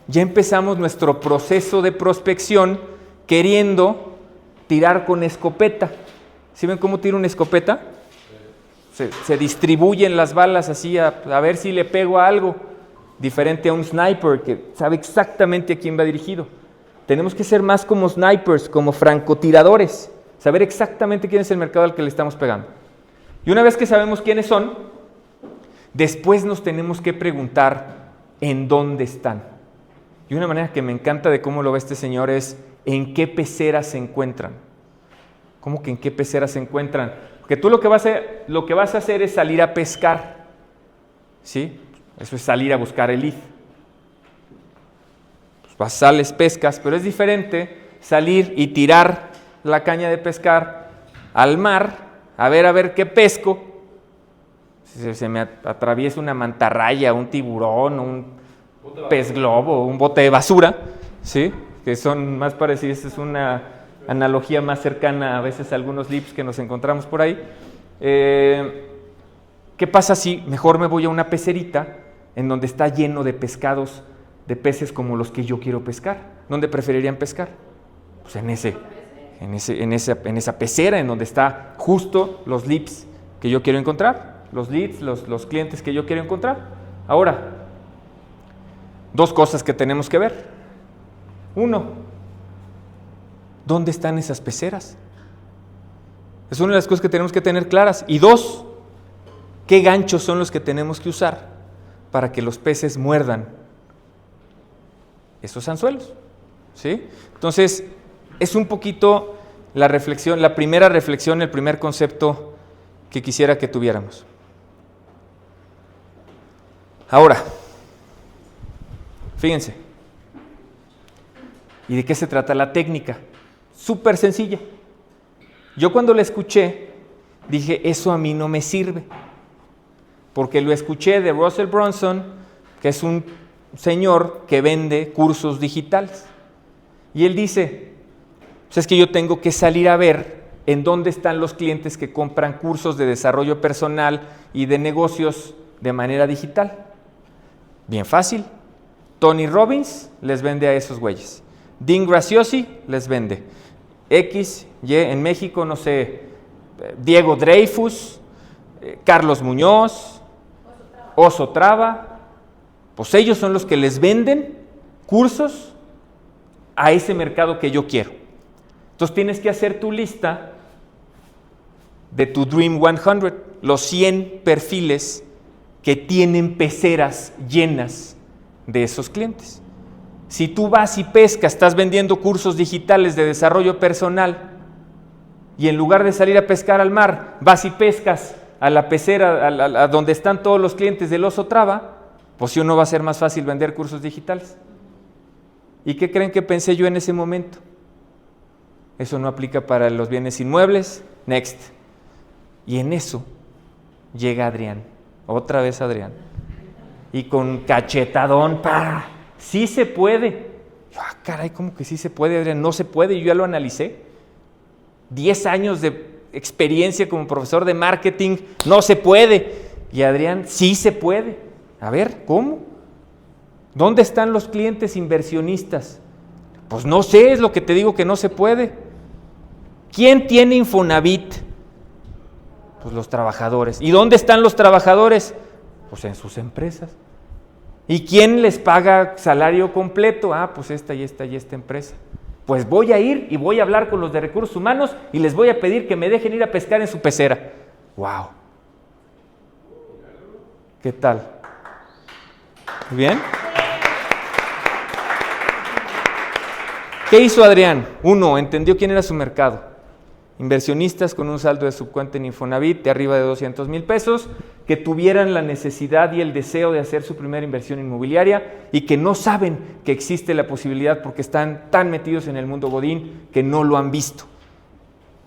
[SPEAKER 1] Ya empezamos nuestro proceso de prospección queriendo tirar con escopeta. ¿Sí ven cómo tiro una escopeta? Se distribuyen las balas así a ver si le pego a algo, diferente a un sniper que sabe exactamente a quién va dirigido. Tenemos que ser más como snipers, como francotiradores, saber exactamente quién es el mercado al que le estamos pegando. Y una vez que sabemos quiénes son, después nos tenemos que preguntar en dónde están. Y una manera que me encanta de cómo lo ve este señor es en qué pecera se encuentran. ¿Cómo que en qué pecera se encuentran? Porque tú lo que vas a hacer es salir a pescar. ¿Sí? Eso es salir a buscar el lead. Pues sales, pescas, pero es diferente salir y tirar la caña de pescar al mar, a ver qué pesco. Si se me atraviesa una mantarraya, un tiburón, un pez globo, un bote de basura, ¿sí? Que son más parecidos, es una analogía más cercana a veces a algunos lips que nos encontramos por ahí. ¿Qué pasa si mejor me voy a una pecerita en donde está lleno de pescados, de peces como los que yo quiero pescar? ¿Dónde preferirían pescar? Pues en esa pecera en donde está justo los leads que yo quiero encontrar, los leads, los clientes que yo quiero encontrar. Ahora, dos cosas que tenemos que ver. Uno, ¿dónde están esas peceras? Es una de las cosas que tenemos que tener claras. Y dos, ¿qué ganchos son los que tenemos que usar para que los peces muerdan esos anzuelos? ¿Sí? Entonces, es un poquito la reflexión, la primera reflexión, el primer concepto que quisiera que tuviéramos. Ahora, fíjense, ¿y de qué se trata la técnica? Súper sencilla. Yo cuando la escuché, dije, eso a mí no me sirve, porque lo escuché de Russell Brunson, que es un señor que vende cursos digitales. Y él dice, pues es que yo tengo que salir a ver en dónde están los clientes que compran cursos de desarrollo personal y de negocios de manera digital. Bien fácil. Tony Robbins les vende a esos güeyes. Dean Graziosi les vende. X, Y, en México, no sé, Diego Dreyfus, Carlos Muñoz, Oso Traba. Pues ellos son los que les venden cursos a ese mercado que yo quiero. Entonces tienes que hacer tu lista de tu Dream 100, los 100 perfiles que tienen peceras llenas de esos clientes. Si tú vas y pescas, estás vendiendo cursos digitales de desarrollo personal y en lugar de salir a pescar al mar, vas y pescas a la pecera, a donde están todos los clientes del Oso Traba, pues sí o no va a ser más fácil vender cursos digitales. ¿Y qué creen que pensé yo en ese momento? Eso no aplica para los bienes inmuebles, next. Y en eso llega Adrián, otra vez Adrián, y con cachetadón, ¡pah! Sí se puede. Yo, caray, ¿cómo que sí se puede, Adrián? No se puede, yo ya lo analicé. 10 años de experiencia como profesor de marketing, no se puede. Y Adrián, sí se puede. A ver, ¿cómo? ¿Dónde están los clientes inversionistas? Pues no sé, es lo que te digo que no se puede. ¿Quién tiene Infonavit? Pues los trabajadores. ¿Y dónde están los trabajadores? Pues en sus empresas. ¿Y quién les paga salario completo? Ah, pues esta y esta y esta empresa. Pues voy a ir y voy a hablar con los de recursos humanos y les voy a pedir que me dejen ir a pescar en su pecera. ¡Wow! ¿Qué tal? ¿Bien? ¿Qué hizo Adrián? 1, entendió quién era su mercado. Inversionistas con un saldo de subcuenta en Infonavit de arriba de 200,000 pesos, que tuvieran la necesidad y el deseo de hacer su primera inversión inmobiliaria y que no saben que existe la posibilidad porque están tan metidos en el mundo godín que no lo han visto.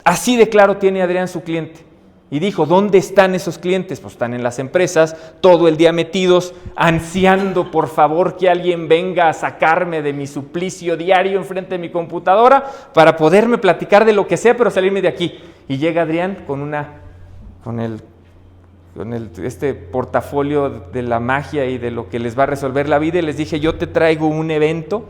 [SPEAKER 1] Así de claro tiene Adrián su cliente. Y dijo, ¿dónde están esos clientes? Pues están en las empresas, todo el día metidos, ansiando por favor que alguien venga a sacarme de mi suplicio diario enfrente de mi computadora para poderme platicar de lo que sea, pero salirme de aquí. Y llega Adrián con este portafolio de la magia y de lo que les va a resolver la vida, y les dije, yo te traigo un evento,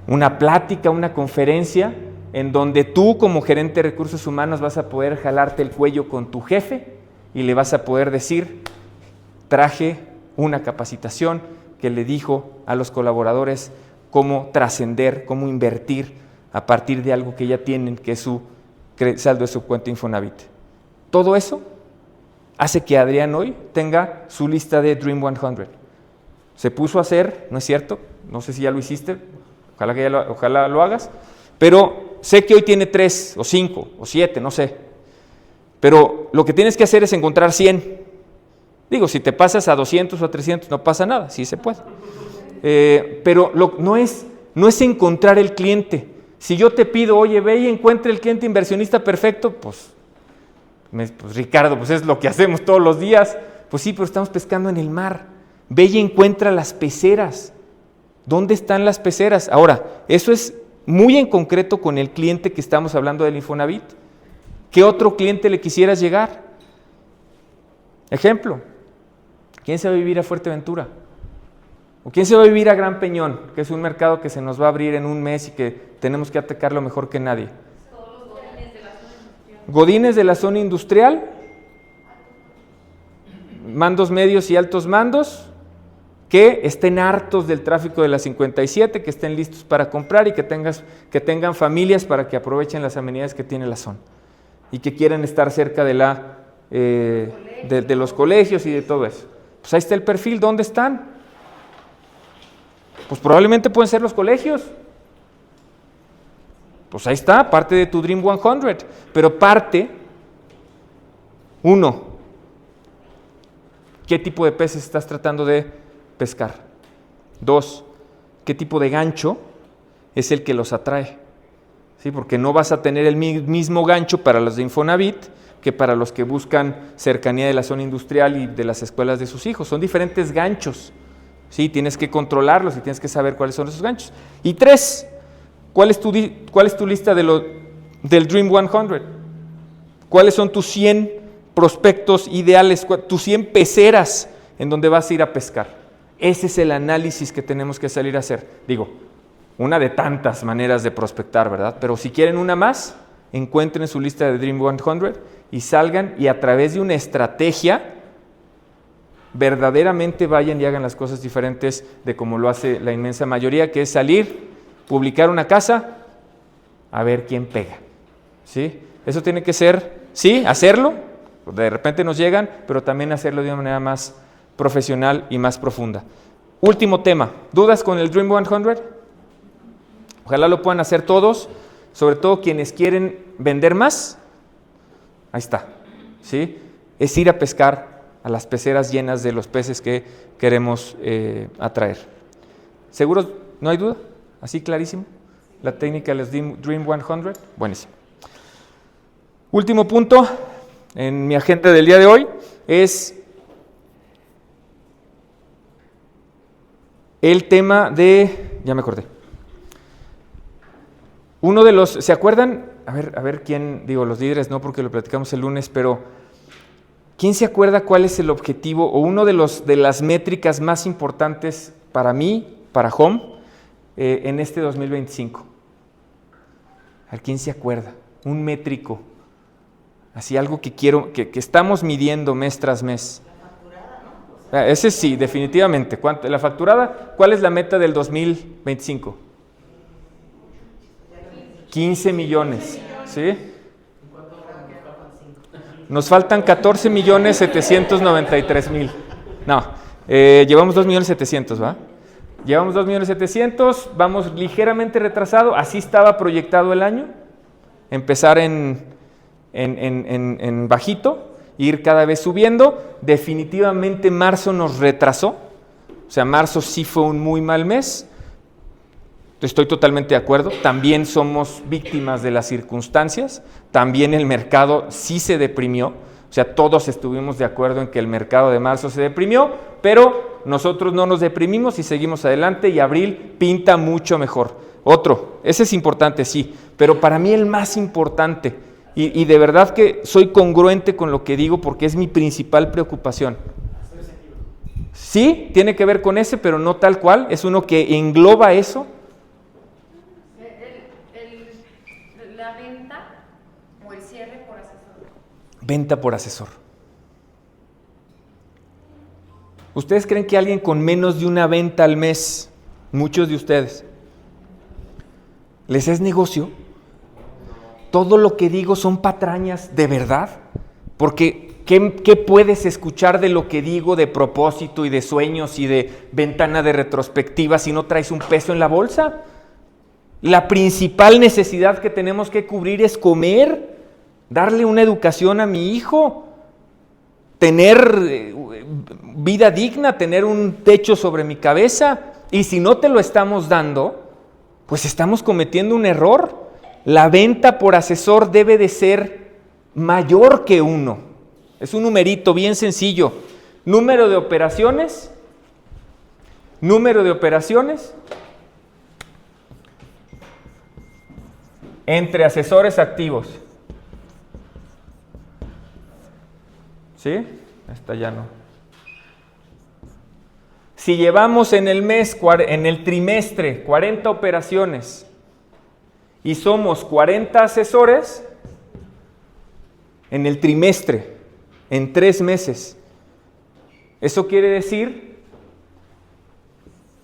[SPEAKER 1] una plática, una conferencia, en donde tú como gerente de recursos humanos vas a poder jalarte el cuello con tu jefe y le vas a poder decir, traje una capacitación que le dijo a los colaboradores cómo trascender, cómo invertir a partir de algo que ya tienen, que es su saldo de su cuenta Infonavit. Todo eso hace que Adrián hoy tenga su lista de Dream 100. Se puso a hacer, ¿no es cierto? No sé si ya lo hiciste, ojalá lo hagas, pero sé que hoy tiene 3 o 5 o 7, no sé. Pero lo que tienes que hacer es encontrar 100. Digo, si te pasas a 200 o a 300 no pasa nada, sí se puede. Pero no es encontrar el cliente. Si yo te pido, oye, ve y encuentra el cliente inversionista perfecto, pues Ricardo, pues es lo que hacemos todos los días. Pues sí, pero estamos pescando en el mar. Ve y encuentra las peceras. ¿Dónde están las peceras? Ahora, eso es muy en concreto con el cliente que estamos hablando del Infonavit. ¿Qué otro cliente le quisieras llegar? Ejemplo, ¿quién se va a vivir a Fuerteventura? ¿O quién se va a vivir a Gran Peñón, que es un mercado que se nos va a abrir en un mes y que tenemos que atacarlo mejor que nadie?
[SPEAKER 3] Todos los godines de la zona industrial.
[SPEAKER 1] Godines de la zona industrial, mandos medios y altos mandos, que estén hartos del tráfico de la 57, que estén listos para comprar y que tengan familias para que aprovechen las amenidades que tiene la zona y que quieran estar cerca de los colegios y de todo eso. Pues ahí está el perfil, ¿dónde están? Pues probablemente pueden ser los colegios. Pues ahí está, parte de tu Dream 100, pero parte, 1, ¿qué tipo de peces estás tratando de pescar? 2, ¿qué tipo de gancho es el que los atrae? ¿Sí? Porque no vas a tener el mismo gancho para los de Infonavit que para los que buscan cercanía de la zona industrial y de las escuelas de sus hijos. Son diferentes ganchos. ¿Sí? Tienes que controlarlos y tienes que saber cuáles son esos ganchos. Y 3, ¿cuál es tu lista del Dream 100? ¿Cuáles son tus 100 prospectos ideales, tus 100 peceras en donde vas a ir a pescar? Ese es el análisis que tenemos que salir a hacer. Digo, una de tantas maneras de prospectar, ¿verdad? Pero si quieren una más, encuentren su lista de Dream 100 y salgan y a través de una estrategia verdaderamente vayan y hagan las cosas diferentes de como lo hace la inmensa mayoría, que es salir, publicar una casa, a ver quién pega. ¿Sí? Eso tiene que ser, sí, hacerlo, de repente nos llegan, pero también hacerlo de una manera más profesional y más profunda. Último tema, ¿dudas con el Dream 100? Ojalá lo puedan hacer todos, sobre todo quienes quieren vender más. Ahí está, ¿sí? Es ir a pescar a las peceras llenas de los peces que queremos atraer. ¿Seguros? ¿No hay duda? ¿Así clarísimo? La técnica de los Dream 100. Buenísimo. Último punto en mi agenda del día de hoy es el tema de... Ya me acordé. Uno de los... ¿Se acuerdan? A ver quién... Digo, los líderes no, porque lo platicamos el lunes, pero... ¿Quién se acuerda cuál es el objetivo o uno de las métricas más importantes para mí, para Home, en este 2025? ¿A quién se acuerda? Un métrico. Así algo que quiero, que estamos midiendo mes tras mes. La facturada, ¿no? Ese sí, definitivamente. La facturada, ¿cuál es la meta del 2025? 15 millones, ¿sí? Nos faltan 14.793.000. No, llevamos 2.700.000, ¿va? Llevamos 2.700.000, vamos ligeramente retrasado, así estaba proyectado el año, empezar en bajito, ir cada vez subiendo. Definitivamente marzo nos retrasó, o sea, marzo sí fue un muy mal mes, estoy totalmente de acuerdo, también somos víctimas de las circunstancias, también el mercado sí se deprimió, o sea, todos estuvimos de acuerdo en que el mercado de marzo se deprimió, pero nosotros no nos deprimimos y seguimos adelante y abril pinta mucho mejor. Otro, ese es importante, sí, pero para mí el más importante, y de verdad que soy congruente con lo que digo porque es mi principal preocupación. Sí, tiene que ver con ese, pero no tal cual, es uno que engloba eso.
[SPEAKER 3] La venta o el cierre por asesor.
[SPEAKER 1] Venta por asesor. ¿Ustedes creen que alguien con menos de una venta al mes, muchos de ustedes, les es negocio? Todo lo que digo son patrañas, ¿de verdad? Porque ¿qué puedes escuchar de lo que digo de propósito y de sueños y de ventana de retrospectiva si no traes un peso en la bolsa? La principal necesidad que tenemos que cubrir es comer, darle una educación a mi hijo, tener vida digna, tener un techo sobre mi cabeza. Y si no te lo estamos dando, pues estamos cometiendo un error. La venta por asesor debe de ser mayor que 1. Es un numerito bien sencillo. Número de operaciones entre asesores activos. ¿Sí? Esta ya no. Si llevamos en el trimestre 40 operaciones y somos 40 asesores, en el trimestre, en 3 meses, eso quiere decir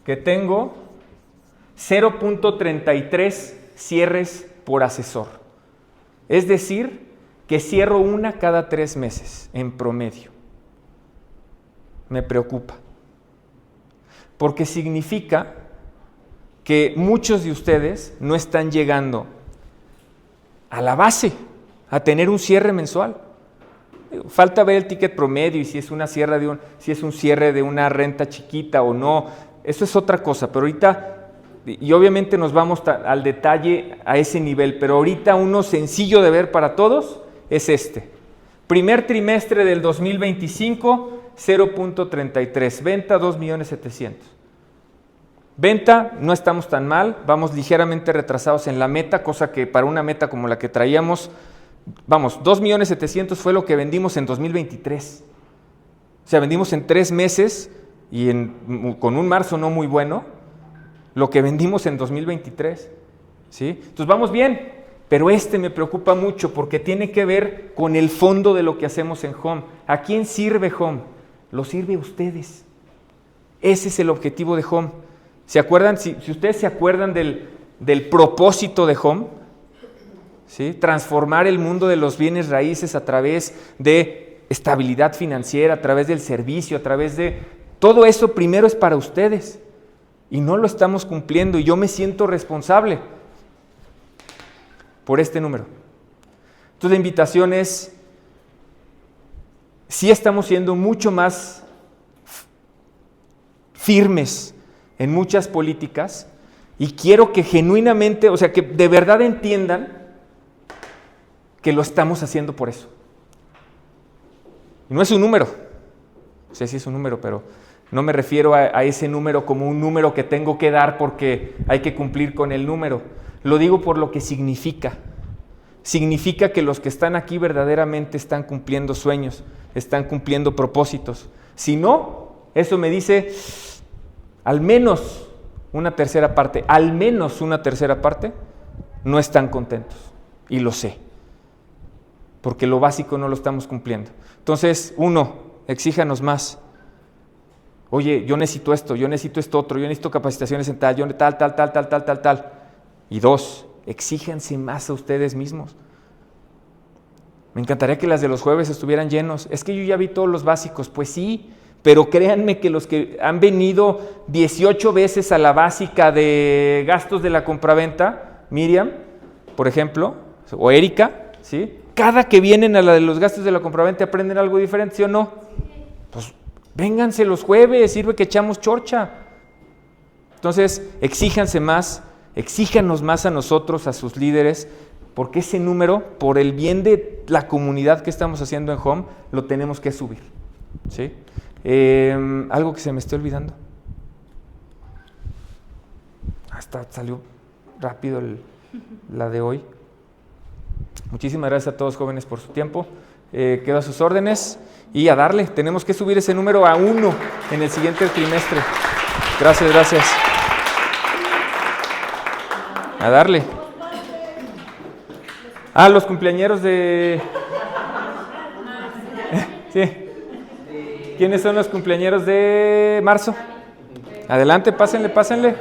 [SPEAKER 1] que tengo 0.33 cierres por asesor. Es decir, que cierro una cada 3 meses, en promedio. Me preocupa. Porque significa que muchos de ustedes no están llegando a la base, a tener un cierre mensual. Falta ver el ticket promedio y si es un cierre de una renta chiquita o no. Eso es otra cosa, pero ahorita, y obviamente nos vamos al detalle a ese nivel, pero ahorita uno sencillo de ver para todos es este. Primer trimestre del 2025, 0.33, venta 2.700.000. Venta, no estamos tan mal, vamos ligeramente retrasados en la meta, cosa que para una meta como la que traíamos, 2.700.000 fue lo que vendimos en 2023. O sea, vendimos en 3 meses y con un marzo no muy bueno, lo que vendimos en 2023. ¿Sí? Entonces vamos bien, pero me preocupa mucho porque tiene que ver con el fondo de lo que hacemos en Home. ¿A quién sirve Home? Lo sirve a ustedes. Ese es el objetivo de Home. ¿Se acuerdan? Si ustedes se acuerdan del propósito de Home, ¿sí? Transformar el mundo de los bienes raíces a través de estabilidad financiera, a través del servicio, a través de todo eso primero es para ustedes y no lo estamos cumpliendo y yo me siento responsable por este número. Entonces la invitación es, sí estamos siendo mucho más firmes en muchas políticas y quiero que genuinamente, o sea, que de verdad entiendan que lo estamos haciendo por eso. Y no es un número, o sea, sí es un número, pero no me refiero a ese número como un número que tengo que dar porque hay que cumplir con el número. Lo digo por lo que significa. Significa que los que están aquí verdaderamente están cumpliendo sueños, están cumpliendo propósitos. Si no, eso me dice al menos una tercera parte no están contentos. Y lo sé, porque lo básico no lo estamos cumpliendo. Entonces, 1, exíjanos más. Oye, yo necesito esto, yo necesito esto otro, yo necesito capacitaciones en tal, yo tal. Y 2, exíjanse más a ustedes mismos. Me encantaría que las de los jueves estuvieran llenos. Es que yo ya vi todos los básicos. Pues sí, pero créanme que los que han venido 18 veces a la básica de gastos de la compraventa, Miriam, por ejemplo, o Erika, ¿sí? Cada que vienen a la de los gastos de la compraventa aprenden algo diferente, ¿sí o no? Pues vénganse los jueves, sirve que echamos chorcha. Entonces, exíjanse más, exíjanos más a nosotros, a sus líderes, porque ese número, por el bien de la comunidad que estamos haciendo en Home, lo tenemos que subir, ¿sí? Algo que se me esté olvidando. Hasta salió rápido la de hoy. Muchísimas gracias a todos jóvenes por su tiempo. Quedo a sus órdenes y a darle. Tenemos que subir ese número a 1 en el siguiente trimestre. Gracias. A darle. Los cumpleañeros de... Sí. ¿Quiénes son los cumpleañeros de marzo? Adelante, pásenle. Pásenle.